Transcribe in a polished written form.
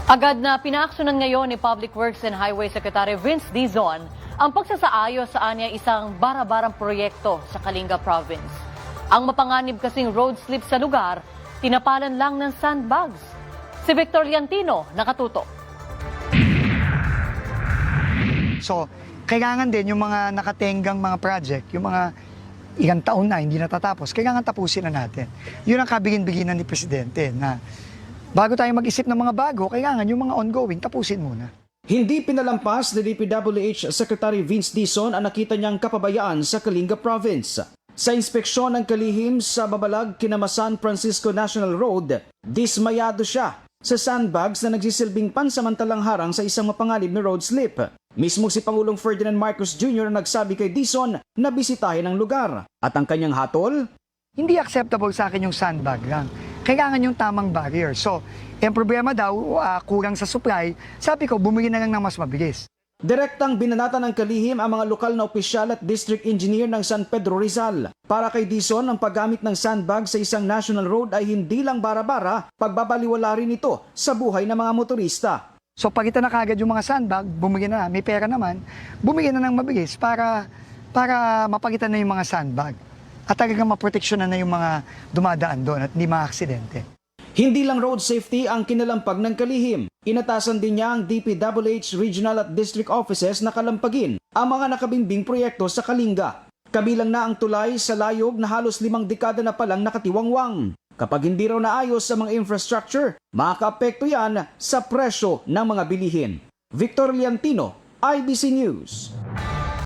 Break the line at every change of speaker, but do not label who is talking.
Agad na pinaaksyonan ngayon ni Public Works and Highway Secretary Vince Dizon ang pagsasaayos sa anya isang bara-barang proyekto sa Kalinga Province. Ang mapanganib kasing road slip sa lugar, tinapalan lang ng sandbags. Si Victor Liantino, nakatuto.
So, kailangan din yung mga nakatenggang mga project, yung mga ilang taon na hindi natatapos, kailangan tapusin na natin. Yun ang kabigin-biginan ni Presidente na bago tayo mag-isip ng mga bago, kailangan yung mga ongoing tapusin muna.
Hindi pinalampas ni DPWH Secretary Vince Dizon ang nakita niyang kapabayaan sa Kalinga Province. Sa inspeksyon ng kalihim sa Babalag, Kinamasan Francisco National Road, dismayado siya sa sandbags na nagsisilbing pansamantalang harang sa isang mapanganib na road slip. Mismo si Pangulong Ferdinand Marcos Jr. ang nagsabi kay Dizon na bisitahin ang lugar. At ang kanyang hatol?
Hindi acceptable sa akin yung sandbag lang. Kailangan yung tamang barrier. So, yung problema daw, kulang sa supply, sabi ko, bumili na lang ng mas mabilis.
Direktang binanata ng kalihim ang mga lokal na opisyal at district engineer ng San Pedro Rizal. Para kay Dizon, ang paggamit ng sandbag sa isang national road ay hindi lang bara-bara, pagbabaliwala rin ito sa buhay ng mga motorista.
So, pagkita na kagad yung mga sandbag, bumili na, may pera naman, bumili na ng mabilis para mapagitan na yung mga sandbag. At talagang maproteksyonan na yung mga dumadaan doon at hindi mga-aksidente.
Hindi lang road safety ang kinalampag ng kalihim. Inatasan din niya ang DPWH Regional at District Offices na kalampagin ang mga nakabimbing proyekto sa Kalinga. Kabilang na ang tulay sa layog na halos 5 dekada na palang nakatiwangwang. Kapag hindi raw naayos sa mga infrastructure, makakaapekto yan sa presyo ng mga bilihin. Victor Liantino, IBC News.